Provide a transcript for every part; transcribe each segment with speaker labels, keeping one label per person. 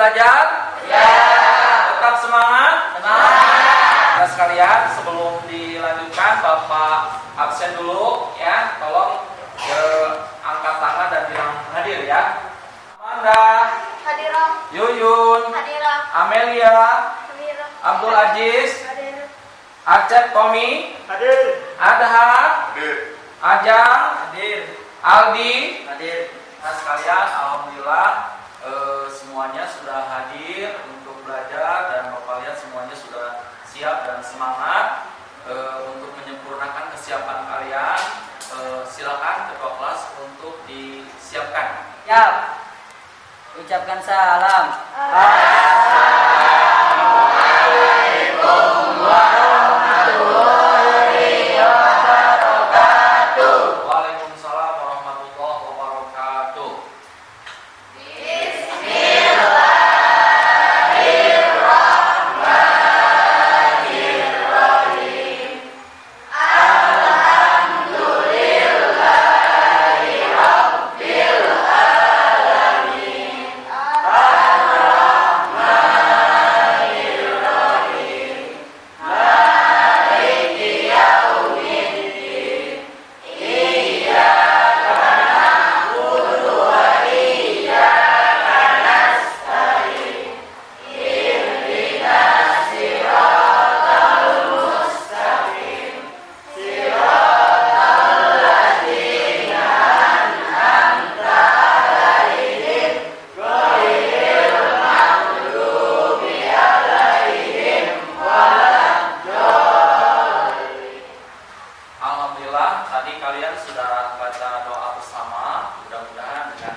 Speaker 1: belajar?
Speaker 2: Ya.
Speaker 1: Tetap semangat?
Speaker 2: Semangat.
Speaker 1: Nah sekalian, sebelum dilanjutkan Bapak absen dulu ya. Tolong angkat tangan dan bilang hadir ya. Amanda,
Speaker 3: Hadirah.
Speaker 1: Yuyun,
Speaker 3: Hadirah.
Speaker 1: Amelia,
Speaker 3: Hadirah.
Speaker 1: Abdul Aziz,
Speaker 3: Hadirah.
Speaker 1: Acep Tommy,
Speaker 2: Hadir.
Speaker 1: Adha,
Speaker 2: Hadir.
Speaker 1: Ajang,
Speaker 2: Hadir.
Speaker 1: Aldi.
Speaker 2: Hadir.
Speaker 1: Nah sekalian, alhamdulillah semuanya sudah hadir untuk belajar dan Bapak lihat semuanya sudah siap dan semangat untuk menyempurnakan kesiapan kalian. Silakan ketua kelas untuk disiapkan.
Speaker 2: Siap. Ucapkan salam.
Speaker 3: Assalamualaikum warahmatullahi wabarakatuh.
Speaker 1: Waalaikumsalam warahmatullahi wabarakatuh.
Speaker 3: Bismillahirrahmanirrahim. Alhamdulillahirabbil alamin. Ar-Rahmanirrahim. Maliki yaumiddin. Iyyaka na'budu wa iyyaka nasta'in. Ihdinas siratal mustaqim. Siratal ladzina an'amta 'alaihim ghairil maghdubi 'alaihim waladdallin.
Speaker 1: Alhamdulillah tadi kalian sudah baca doa bersama. Mudah-mudahan dengan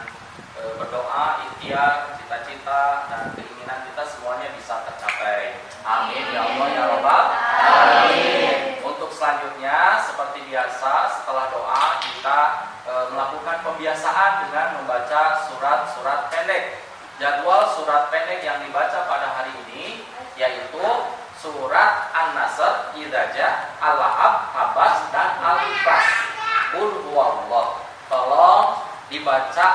Speaker 1: berdoa, ikhtiar, cita-cita dan keinginan kita semuanya bisa tercapai. Amin ya Allah ya Rabbal alamin. Untuk selanjutnya seperti biasa setelah doa kita melakukan pembiasaan dengan membaca surat-surat pendek. Jadwal surat pendek yang dibaca pada hari ini yaitu surat An-Nasr, Idza, Al-Lahab, Abbas dan Al-Ikhlas. Qul huwallah. Tolong dibaca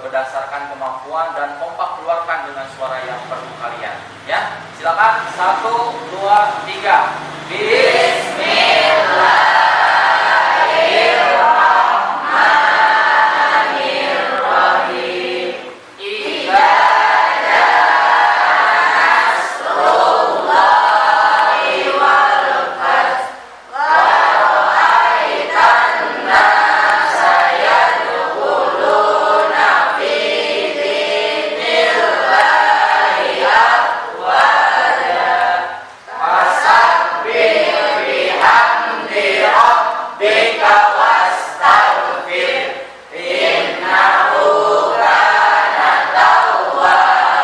Speaker 1: berdasarkan kemampuan dan kompak keluarkan dengan suara yang perlu kalian. Ya, silakan 1, 2, 3. Bismillahirrahmanirrahim. Idza nasrullahi wal fath wa ra'aitan nasa yadkhuluna fi dinillahi afwaja. Fasabbih bihamdi rabbika wastaghfir innahu kana tawwaba.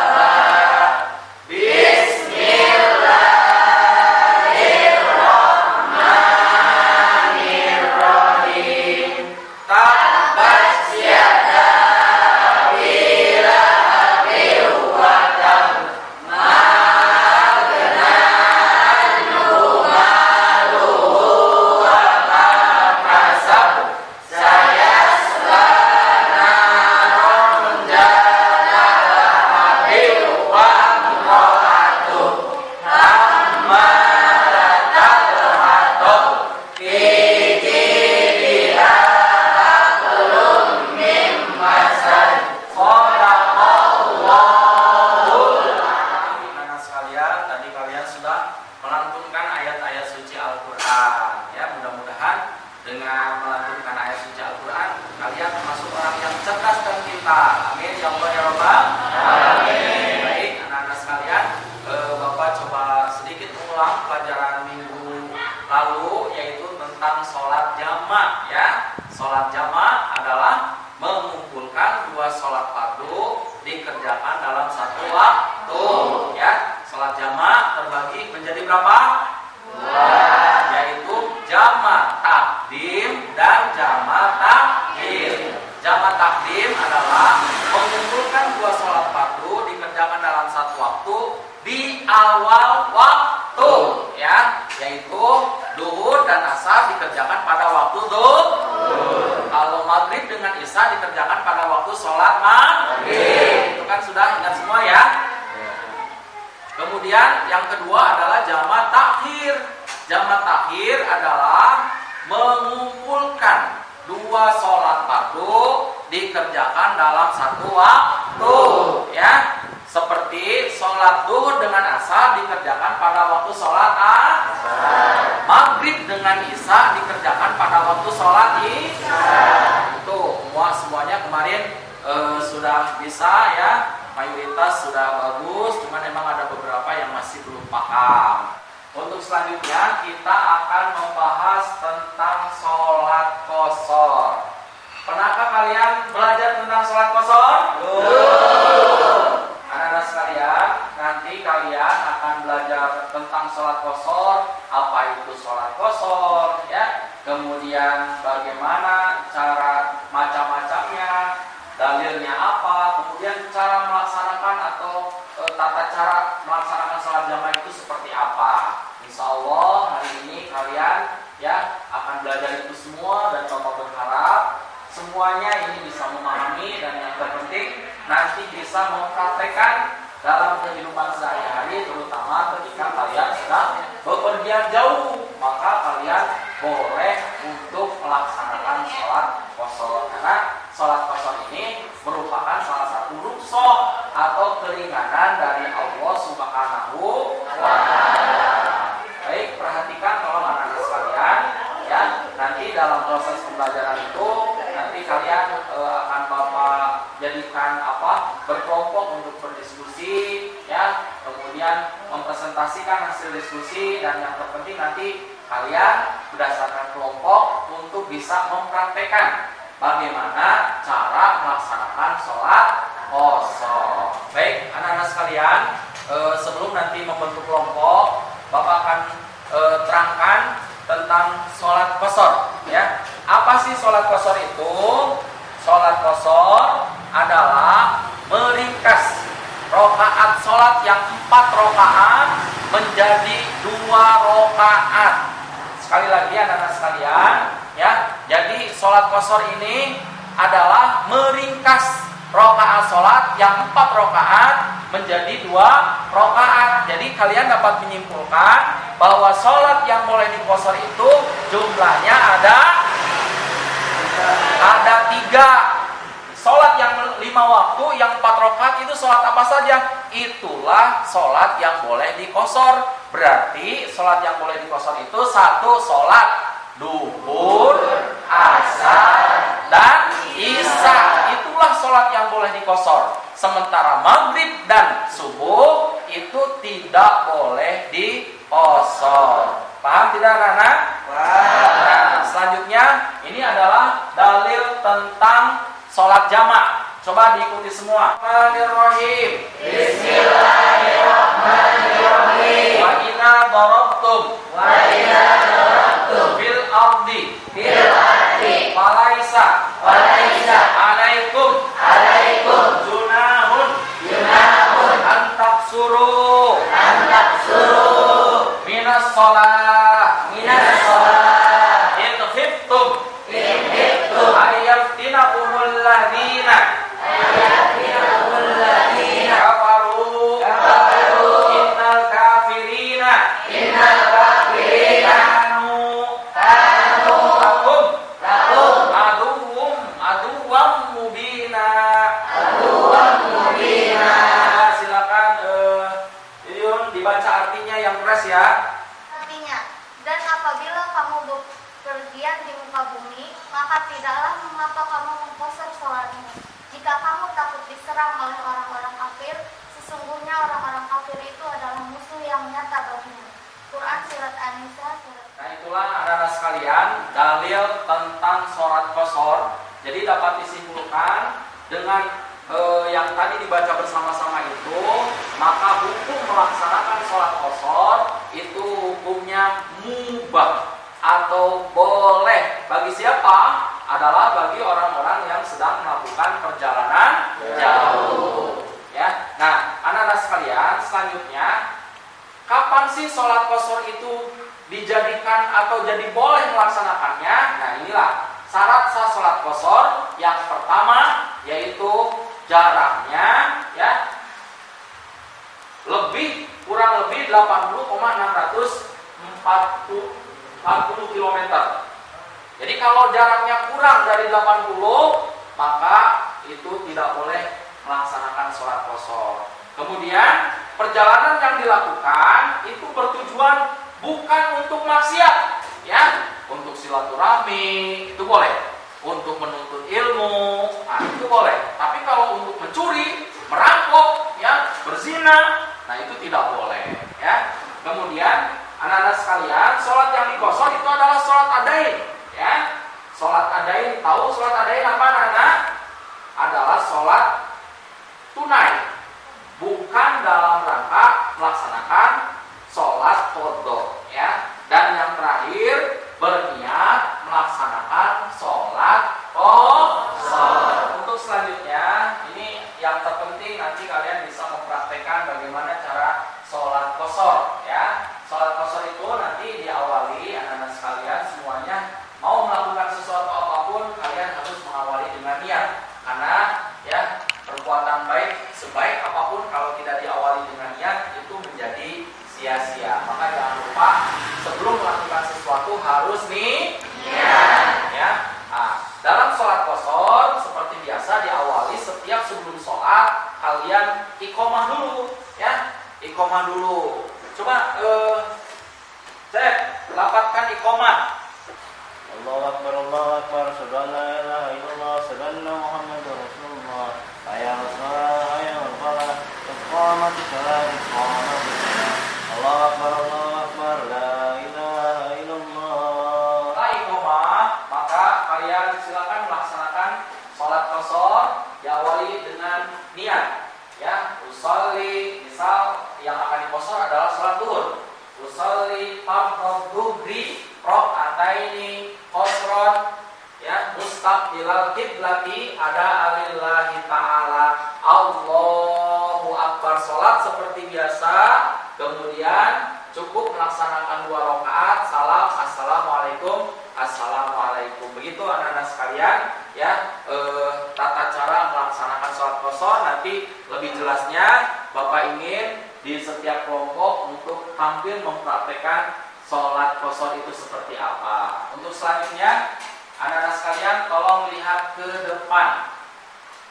Speaker 1: Bismillahirrahmanirrahim. Tabbat yada abi lahabin wa tab. Ma agna anhu maluhu wa ma kasab. Sayasla naron zata lahabin wa imra'atuh hammalatal hatab. Fi jidiha hablum min masad. Shadaqallahul azim. Anak sekalian, tadi kalian sudah melantunkan ayat-ayat suci Al-Quran. Ya, mudah-mudahan dengan melantunkan ayat suci Al-Quran kalian termasuk orang yang cerdas dan pintar. Amin ya Allah ya Rabbal alamin. Baik, anak-anak sekalian, Bapak coba sedikit mengulang pelajaran minggu lalu yaitu tentang sholat jamak ya. Sholat jamak adalah mengumpulkan dua sholat fardu dikerjakan dalam satu waktu ya. Sholat jamak terbagi menjadi berapa? Dua, yaitu jamak takdim dan jamak takhir. Jamak takdim adalah mengumpulkan dua sholat fardu dikerjakan dalam satu waktu di awal waktu ya, yaitu duhur dan asar dikerjakan pada waktu duhur. Kalau maghrib dengan isya dikerjakan pada waktu sholat maghrib. Itu kan sudah ingat semua ya. Kemudian yang kedua adalah jamak takhir. Jamak takhir adalah mengumpulkan dua sholat fardu dikerjakan dalam satu waktu, ya. Seperti sholat zuhur dengan asar dikerjakan pada waktu sholat asar. Maghrib dengan isya dikerjakan pada waktu sholat isya. Itu semuanya kemarin sudah bisa, ya. Mayoritas sudah bagus, cuman memang ada beberapa yang masih belum paham. Untuk selanjutnya kita akan membahas tentang sholat qashar. Pernahkah kalian belajar tentang sholat qashar? Anak-anak sekalian, nanti kalian akan belajar tentang sholat qashar, apa itu sholat qashar, ya. Kemudian bagaimana cara macam-macamnya, dalilnya apa, kemudian cara melaksanakan atau tata cara melaksanakan sholat jamaah itu seperti apa. Insya Allah hari ini kalian, ya, akan belajar itu semua, dan Bapak berharap semuanya ini bisa memahami, dan yang terpenting nanti bisa mempraktekkan dalam kehidupan sehari-hari, terutama ketika kalian sedang bepergian jauh, maka kalian boleh untuk melaksanakan sholat qashar, karena sholat qashar ini merupakan salah satu rukhsah atau keringanan dari Allah Subhanahu wa Ta'ala. Baik, perhatikan tolong anak-anak sekalian, ya. Nanti dalam proses pembelajaran itu nanti kalian akan Bapak jadikan berkelompok untuk berdiskusi, ya. Kemudian mempresentasikan hasil diskusi, dan yang terpenting nanti kalian berdasarkan kelompok untuk bisa mempraktekkan bagaimana cara melaksanakan sholat qashar. Baik, anak-anak sekalian, sebelum nanti membentuk kelompok, Bapak akan terangkan tentang sholat qashar, ya. Apa sih sholat qashar itu? Sholat qashar adalah meringkas rokaat sholat yang 4 rokaat menjadi 2 rokaat. Sekali lagi anak-anak sekalian, ya. Jadi sholat qashar ini adalah meringkas rokaat sholat yang 4 rokaat menjadi 2 rokaat. Jadi kalian dapat menyimpulkan bahwa sholat yang boleh diqashar itu jumlahnya ada 3. Sholat yang 5 waktu, yang 4 rokaat itu sholat apa saja? Itulah sholat yang boleh diqashar. Berarti sholat yang boleh diqashar itu 1 sholat duhur, asar, dan isya. Itulah sholat yang boleh diqashar. Sementara maghrib dan subuh itu tidak boleh diqashar. Paham tidak, anak-anak? Nah, selanjutnya ini adalah dalil tentang sholat jamak. Coba diikuti semua. Bismillahirrahmanirrahim.
Speaker 3: Bismillahirrahmanirrahim.
Speaker 1: Wa inna darabtum fil ardi falaisa alaikum junahun an taqsuru minas shalah in khiftum ayyaftinahumul ladina kafaru innal kafirina aduwwam mubina. Silakan Yuyun dibaca artinya yang keras, ya.
Speaker 4: Artinya, dan apabila kamu bepergian di muka bumi, maka tidaklah mengapa kamu mengqashar sholatmu. Jika kamu takut diserang oleh orang-orang kafir, sesungguhnya orang-orang kafir itu adalah musuh yang nyata bagimu. Quran Surat An-Nisa surat.
Speaker 1: Nah, itulah anak-anak sekalian dalil tentang sholat qashar. Jadi dapat disimpulkan dengan yang tadi dibaca bersama-sama itu, maka hukum melaksanakan sholat qashar itu hukumnya mubah atau boleh. Bagi siapa? Adalah bagi orang-orang yang sedang melakukan perjalanan jauh. Ya. Nah, anak-anak sekalian, selanjutnya, kapan sih sholat qashar itu dijadikan atau jadi boleh melaksanakannya? Nah, inilah syarat sah sholat qashar. Yang pertama yaitu jaraknya, ya, kurang kurang lebih 80,640 km. Jadi kalau jaraknya kurang dari 80, maka itu tidak boleh melaksanakan sholat qashar. Kemudian perjalanan yang dilakukan itu bertujuan bukan untuk maksiat, ya, untuk silaturahmi itu boleh, untuk menuntut ilmu, itu boleh. Tapi kalau untuk mencuri, merampok, ya, berzina, nah itu tidak boleh, ya. Kemudian anak-anak sekalian, sholat yang diqashar itu adalah sholat adain, ya. Sholat adain, tahu sholat adain apa, anak-anak? Adalah sholat tunai, bukan dalam rangka melaksanakan sholat qadha, ya. Dan yang terakhir, berniat melaksanakan sholat qashar. Untuk selanjutnya, ini yang terpenting nanti kalian bisa mempraktekkan bagaimana cara sholat qashar, ya. Sholat qashar itu nanti diawali, anak-anak sekalian semuanya mau melakukan sesuatu apapun, kalian harus mengawali dengan niat. Karena ya, perbuatan baik sebaik apapun kalau tidak diawali dengan niat itu menjadi sia-sia. Maka jangan lupa sebelum melakukan sesuatu harus niat, ya. Nah, dalam sholat qashar seperti biasa diawali setiap sebelum sholat kalian iqomah dulu, ya. Iqomah dulu. Coba cek, lapatkan iqomah.
Speaker 3: Allahu Akbar, Allahu Akbar, asyhadu an la ilaha illallah, asyhadu anna Muhammadar Rasulullah. Hayya 'alas shalah, hayya 'alal falah, qad qamatis shalah, qad qamatis shalah. Allahu Akbar, Allahu Akbar, la ilaha illallah.
Speaker 1: Setelah iqomah, maka kalian silakan melaksanakan sholat qashar diawali dengan niat, ya. Usolli, misal yang akan diqashar adalah sholat zuhur. Usolli fardhu dhuhri rakaataini qashran, ya, mustaqbilal qiblati ada alillahi ta'ala. Allahu Akbar, sholat seperti biasa. Kemudian cukup melaksanakan 2 rakaat, salam, assalamualaikum, assalamualaikum. Begitu anak-anak sekalian, ya, tata cara melaksanakan sholat qashar. Nanti lebih jelasnya Bapak ingin di setiap kelompok untuk tampil mempraktekkan sholat qashar itu seperti apa. Untuk selanjutnya, anak-anak sekalian tolong lihat ke depan,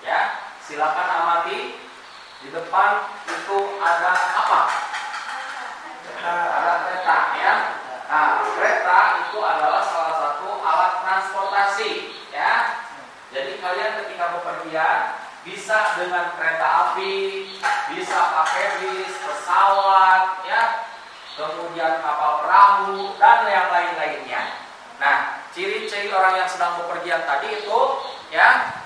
Speaker 1: ya. Silakan amati di depan itu ada apa? Ada kereta, ya. Nah, kereta itu adalah salah satu alat transportasi, ya. Jadi kalian ketika bepergian bisa dengan kereta api, bisa pakai bis, pesawat, ya. Kemudian kapal perahu dan yang lain-lainnya. Nah, ciri-ciri orang yang sedang bepergian tadi itu, ya,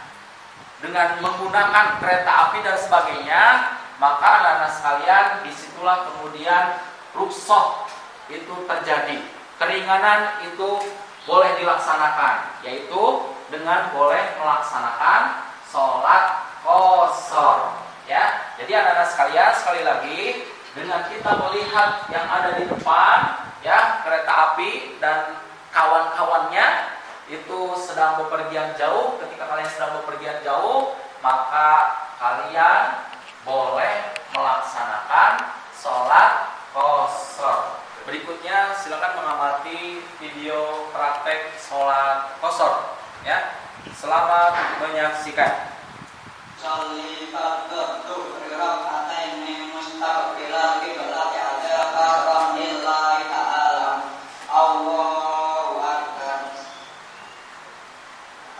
Speaker 1: dengan menggunakan kereta api dan sebagainya, maka anak-anak sekalian disitulah kemudian rukhsah itu terjadi, keringanan itu boleh dilaksanakan, yaitu dengan boleh melaksanakan sholat qashar, ya. Jadi anak-anak sekalian, sekali lagi, dengan kita melihat yang ada di depan, ya, kereta api dan kawan-kawannya itu sedang bepergian jauh. Ketika kalian sedang bepergian jauh, maka kalian boleh melaksanakan sholat qashar. Berikutnya silakan mengamati video praktek sholat qashar, ya. Selamat menyaksikan.
Speaker 5: Sholli fardhu raka'ataini mustaqbilal qiblati ada karamillahi ta'ala. Allahu akbar.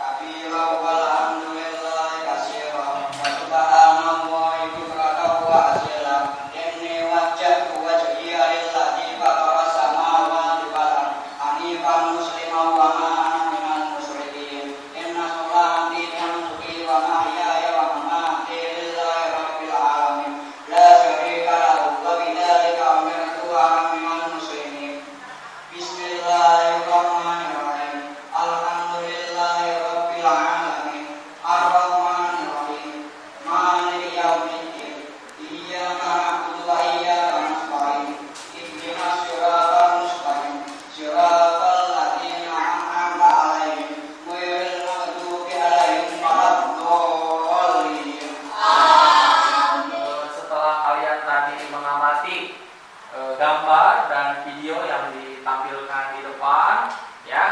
Speaker 5: Kabira walhamdulillahi katsiran wa subhanallahi bukratan wa asila. Inni wajjahtu wajhiya lillazi fatara samawati wal ardh hanifan musliman wa ma ana minal musyrikin. Inna sholati wa nusuki wa mahyaya wa mamati lillahi rabbil alamin la syarika lahu wa bidzalika umirtu wa ana minal muslimin. Bismillahirrahmanirrahim. Alhamdulillahi rabbil alamin. Ar-Rahmanir Rahim. Maliki yaumiddin. Iyyaka na'budu wa iyyaka nasta'in. Ihdinas siratal mustaqim. Siratal ladzina an'amta 'alaihim ghairil maghdubi 'alaihim waladdallin.
Speaker 1: Setelah kalian tadi mengamati gambar dan video yang ditampilkan di depan, ya.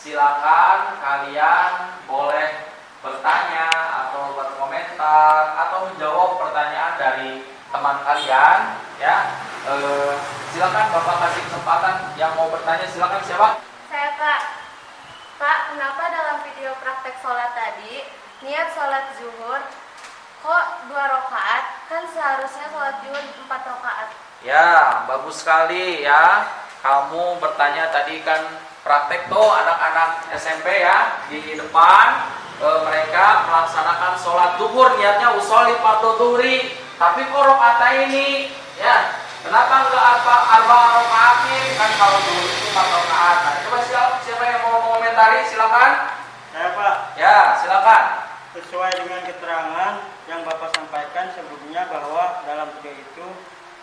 Speaker 1: Silakan kalian boleh bertanya atau berkomentar atau menjawab pertanyaan dari teman kalian, ya. Silakan Bapak kasih kesempatan yang mau bertanya, silakan. Siapa?
Speaker 4: Saya Kak. Kak, kenapa dalam video praktek sholat tadi niat sholat zuhur kok 2 rakaat? Kan seharusnya sholat zuhur 4 rakaat.
Speaker 1: Ya, bagus sekali ya. Kamu bertanya tadi kan praktek tuh anak-anak SMP ya di depan, mereka melaksanakan sholat zuhur niatnya usolli fardhu dhuhri, tapi kok rakaat ini ya kenapa enggak arba rakaat kan kalau zuhur itu 4 rakaat. Nah, coba siapa yang mau mengomentari, silakan.
Speaker 3: Saya Pak,
Speaker 1: Ya, silakan.
Speaker 3: sesuai dengan keterangan yang Bapak sampaikan sebelumnya bahwa dalam video itu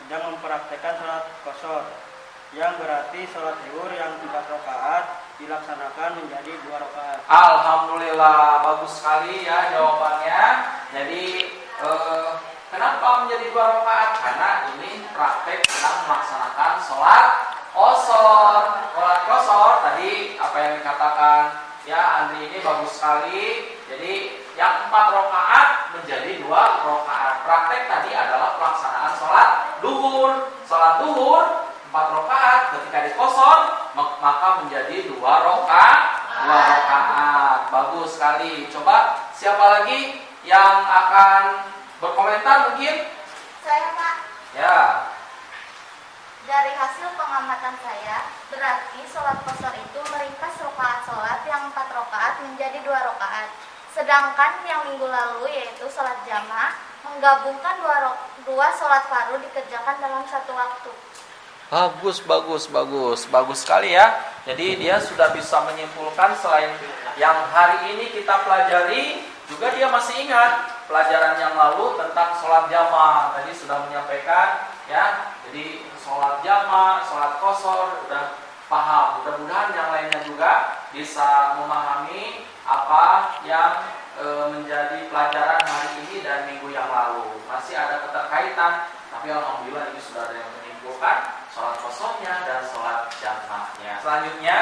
Speaker 3: sedang mempraktekkan sholat qashar, yang berarti sholat zuhur yang 4 rakaat dilaksanakan menjadi 2 rakaat.
Speaker 1: Alhamdulillah, bagus sekali ya jawabannya. Jadi kenapa menjadi 2 rakaat? Karena ini praktek sedang melaksanakan sholat qashar. Sholat qashar tadi apa yang dikatakan ya Andri ini bagus sekali. Jadi yang 4 rakaat menjadi 2 rakaat. Praktek tadi adalah pelaksanaan sholat duhur. Sholat duhur 4 rakaat, ketika dikosor maka menjadi 2 rakaat. Bagus sekali. Coba siapa lagi yang akan berkomentar mungkin?
Speaker 4: Saya Kak.
Speaker 1: Ya.
Speaker 4: Dari hasil pengamatan saya, berarti sholat qashar itu meringkas rakaat sholat yang 4 rakaat menjadi 2 rakaat. Sedangkan yang minggu lalu yaitu sholat jamaah menggabungkan 2 sholat fardu dikerjakan dalam satu waktu. Bagus sekali ya. Jadi dia sudah bisa menyimpulkan selain yang hari ini kita pelajari, juga dia masih ingat pelajaran yang lalu tentang sholat jamaah. Tadi sudah menyampaikan ya. Jadi sholat jamaah, sholat qashar udah paham. Mudah-mudahan yang lainnya juga bisa memahami apa yang menjadi pelajaran hari ini dan minggu yang lalu. Masih ada keterkaitan, tapi alhamdulillah ini sudah ada yang menyimpulkan sholat qasharnya dan sholat jamaahnya. Selanjutnya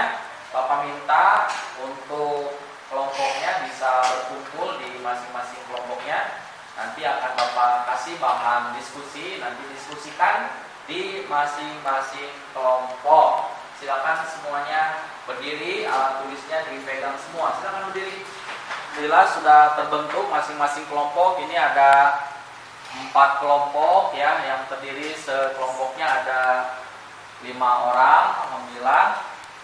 Speaker 4: Bapak minta untuk kelompoknya bisa berkumpul di masing-masing kelompoknya. Nanti akan Bapak kasih bahan diskusi, nanti diskusikan di masing-masing kelompok. Silakan semuanya berdiri, alat tulisnya dipegang semua. Silakan berdiri. Alhamdulillah sudah terbentuk masing-masing kelompok. Ini ada 4 kelompok ya, yang terdiri sekelompoknya ada 5 orang. Alhamdulillah.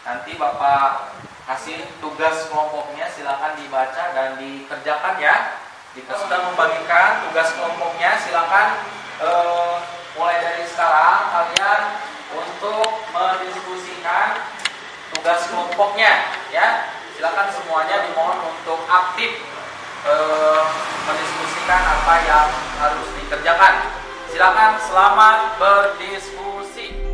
Speaker 4: Nanti Bapak kasih tugas kelompoknya, silakan dibaca dan dikerjakan ya. Jika sudah membagikan tugas kelompoknya, silakan mulai dari sekarang kalian untuk mendiskusikan tugas kelompoknya ya. Silakan semuanya dimohon untuk aktif mendiskusikan apa yang harus dikerjakan. Silakan, selamat berdiskusi.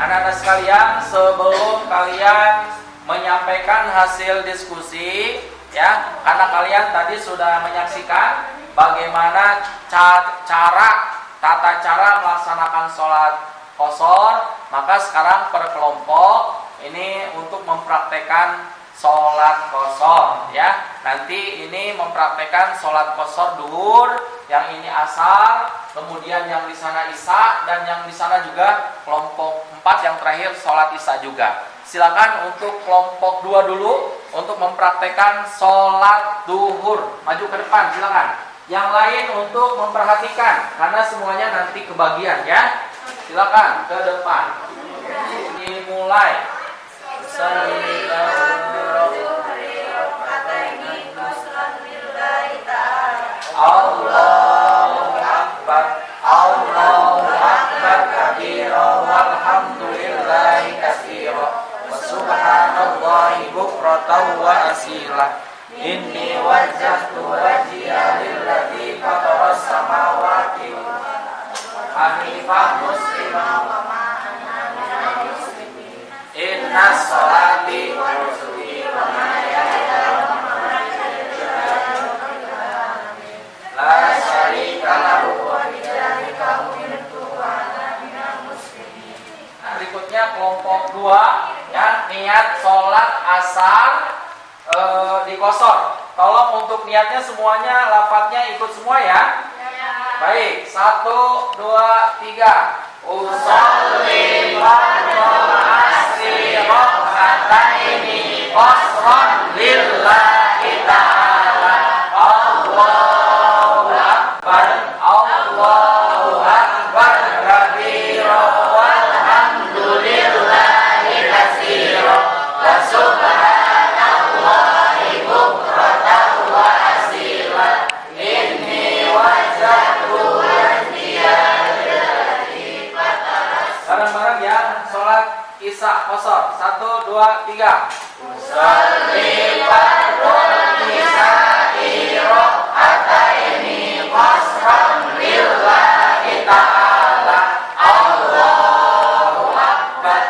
Speaker 4: Anak-anak sekalian, sebelum kalian menyampaikan hasil diskusi ya, karena kalian tadi sudah menyaksikan bagaimana tata cara melaksanakan sholat qashar, maka sekarang per kelompok ini untuk mempraktekkan sholat qashar ya. Nanti ini mempraktekkan sholat qashar duhur, yang ini asar, kemudian yang di sana isya, dan yang di sana juga kelompok 4 yang terakhir sholat isya juga. Silakan untuk kelompok 2 dulu untuk mempraktekkan sholat duhur. Maju ke depan silakan. Yang lain untuk memperhatikan karena semuanya nanti kebagian ya. Silakan ke depan. Dimulai.
Speaker 1: Inni wajjahtu wajhiya lilladzi fataras samawati wal arda hanifan musliman wa ma ana minal muslimin. Inna sholati wa nusuki wa mahyaya wa mamati la syarika lahu wa bidzalika umirtu wa ana minal muslimin. Nah, berikutnya kelompok 2 ya, niat sholat asar dikosor. Tolong untuk niatnya semuanya lafadznya ikut semua ya. Baik, 1, 2, 3. Usolli fardhu asri rakaataini qasran lillahi ta'ala. Allahu akbar, Allahu akbar kabira walhamdulillahi katsira wa subhanallahi bukratan wa asila. Inni wajjahtu wajhiya lilladzii fataras. Bareng-bareng ya, sholat isya qashar. 1, 2, 3. Usolli fardhu isya'i rakaataini qasran lillahi ta'ala. Allahu akbar.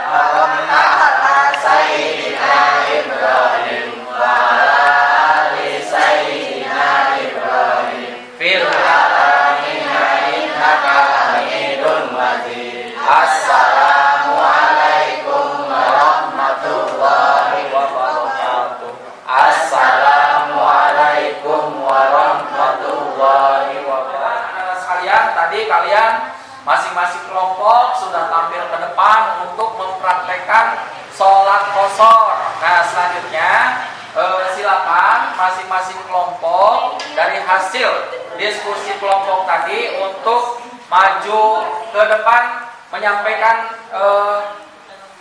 Speaker 1: Ala sayyidina Ibrahim wa ala ali sayyidina Ibrahim fil alamin innaka hamidun majid. Assalamu alaikum warahmatullahi wabarakatuh. Assalamu alaikum warahmatullahi wabarakatuh. Anak sekalian, tadi kalian masing-masing kelompok sudah tampil ke depan untuk mempraktekkan sholat qashar. Nah, selanjutnya silakan masing-masing kelompok dari hasil diskusi kelompok tadi untuk maju ke depan menyampaikan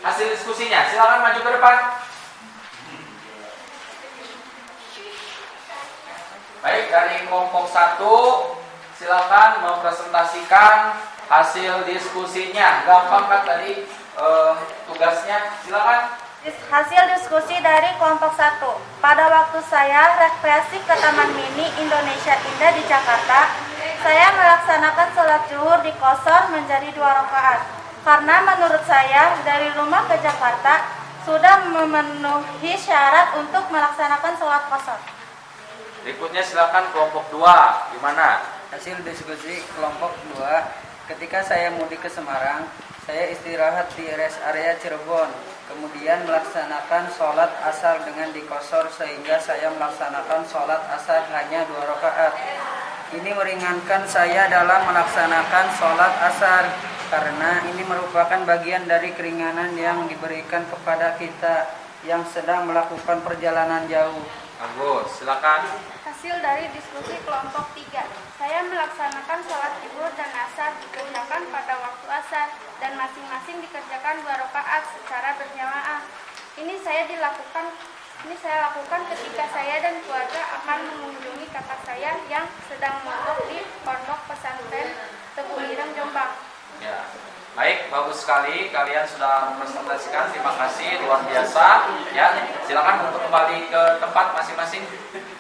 Speaker 1: hasil diskusinya. Silakan maju ke depan. Baik, dari kelompok 1 silakan mempresentasikan hasil diskusinya. Gampang kan tadi tugasnya? Silakan.
Speaker 4: Hasil diskusi dari kelompok 1. Pada waktu saya rekreasi ke Taman Mini Indonesia Indah di Jakarta, saya melaksanakan sholat zuhur di qashar menjadi 2 rakaat. Karena menurut saya dari rumah ke Jakarta sudah memenuhi syarat untuk melaksanakan sholat qashar.
Speaker 1: Berikutnya silakan kelompok 2. Gimana?
Speaker 2: Hasil diskusi kelompok 2, ketika saya mudik ke Semarang, saya istirahat di rest area Cirebon, kemudian melaksanakan sholat asar dengan dikosor sehingga saya melaksanakan sholat asar hanya 2 rakaat. Ini meringankan saya dalam melaksanakan sholat asar karena ini merupakan bagian dari keringanan yang diberikan kepada kita yang sedang melakukan perjalanan jauh.
Speaker 1: Bagus, silakan.
Speaker 6: Hasil dari diskusi kelompok 3, saya melaksanakan sholat zuhur dan asar dikerjakan pada waktu asar dan masing-masing dikerjakan 2 rakaat secara berjamaah. Ini saya lakukan ketika saya dan keluarga akan mengunjungi kakak saya yang sedang mondok di Pondok Pesantren Tebu Ireng, Jombang.
Speaker 1: Ya. Baik, bagus sekali kalian sudah mempresentasikan. Terima kasih, luar biasa. Ya, silakan untuk kembali ke tempat masing-masing.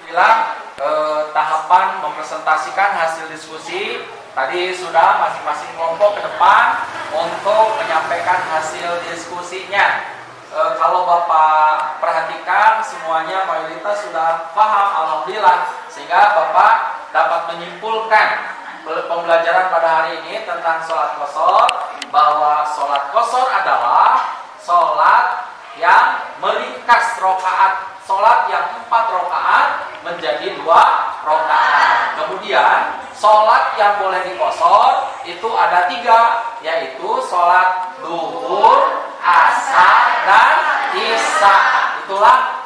Speaker 1: Bila tahapan mempresentasikan hasil diskusi tadi sudah masing-masing kelompok ke depan untuk menyampaikan hasil diskusinya. Kalau Bapak perhatikan semuanya mayoritas sudah paham, alhamdulillah, sehingga Bapak dapat menyimpulkan pembelajaran pada hari ini tentang sholat qashar, bahwa sholat qashar adalah sholat yang meringkas rokaat, sholat yang 4 rokaat menjadi 2 rokaat. Kemudian sholat yang boleh diqashar itu ada 3, yaitu sholat zuhur, asar, dan isya. Itulah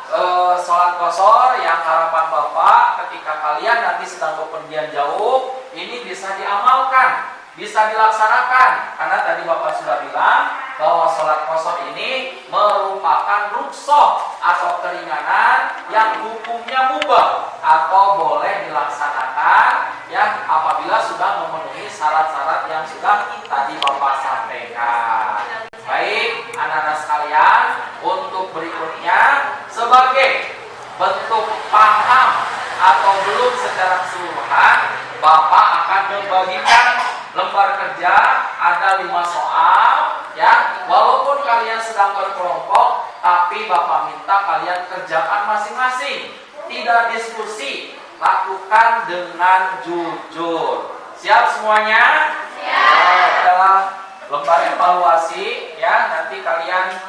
Speaker 1: sholat qashar yang harapan Bapak ketika kalian nanti sedang bepergian jauh ini bisa diamalkan, bisa dilaksanakan. Karena tadi Bapak sudah bilang bahwa sholat qashar ini merupakan rukhsah atau keringanan yang hukumnya mubah atau boleh dilaksanakan ya apabila sudah memenuhi syarat-syarat yang sudah tadi Bapak sampaikan. Baik, anak-anak sekalian, untuk berikutnya sebagai bentuk paham Bapak akan membagikan lembar kerja, ada 5 soal, ya. Walaupun kalian sedang berkelompok, tapi Bapak minta kalian kerjakan masing-masing. Tidak diskusi, lakukan dengan jujur. Siap semuanya? Siap. Adalah lembar evaluasi, ya. Nanti kalian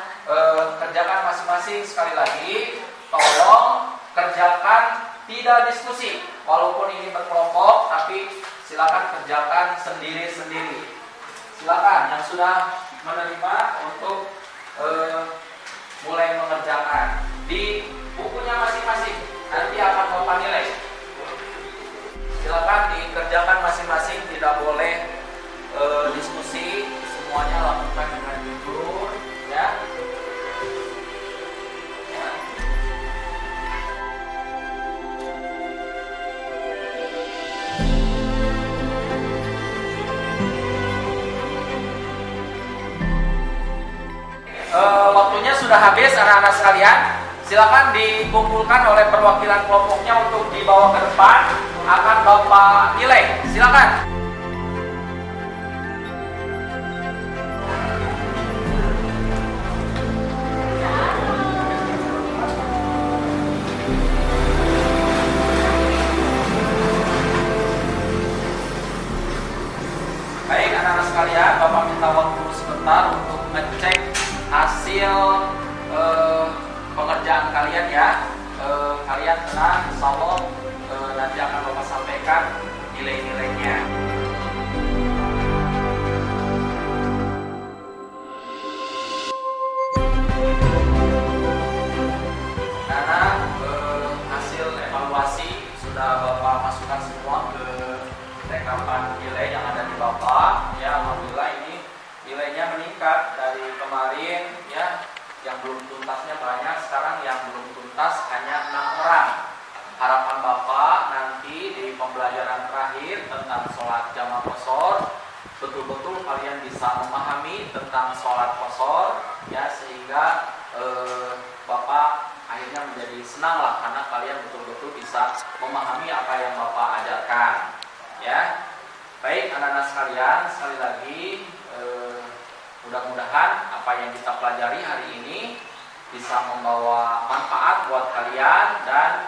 Speaker 1: kerjakan masing-masing. Sekali lagi, tolong kerjakan, tidak diskusi. Walaupun ini berkelompok, tapi silakan kerjakan sendiri-sendiri. Silakan yang sudah menerima untuk mulai mengerjakan di bukunya masing-masing. Nanti akan Bapak nilai. Silakan dikerjakan masing-masing, tidak boleh diskusi. Semuanya lakukan dengan jujur, ya. Waktunya sudah habis anak-anak sekalian. Silakan dikumpulkan oleh perwakilan kelompoknya untuk dibawa ke depan, akan Bapak nilai. Silakan. Baik anak-anak sekalian, Bapak minta waktu sebentar untuk ngecek hasil pengerjaan kalian, ya. Kalian tenang, insya Allah nanti akan Bapak sampaikan nilai-nilainya. Karena hasil evaluasi sudah Bapak masukkan semua ke rekapan nilai yang ada di Bapak, ya. Alhamdulillah ini nilainya meningkat dari kemarin, ya. Yang belum tuntasnya banyak, sekarang yang belum tuntas hanya 6 orang. Harapan Bapak nanti di pembelajaran terakhir tentang sholat jamaah qashar, betul-betul kalian bisa memahami tentang sholat qashar, ya, sehingga Bapak akhirnya menjadi senang lah, karena kalian betul-betul bisa memahami apa yang Bapak ajarkan, ya. Baik anak-anak sekalian, sekali lagi mudah-mudahan apa yang kita pelajari hari ini bisa membawa manfaat buat kalian dan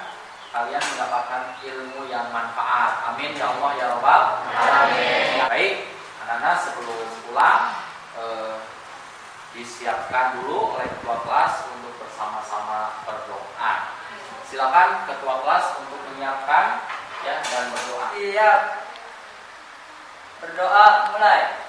Speaker 1: kalian mendapatkan ilmu yang manfaat. Amin ya Allah ya Rabbal alamin. Baik, anak-anak sebelum pulang disiapkan dulu oleh ketua kelas untuk bersama-sama berdoa. Silakan ketua kelas untuk menyiapkan, ya, dan berdoa.
Speaker 2: Siap. Berdoa mulai.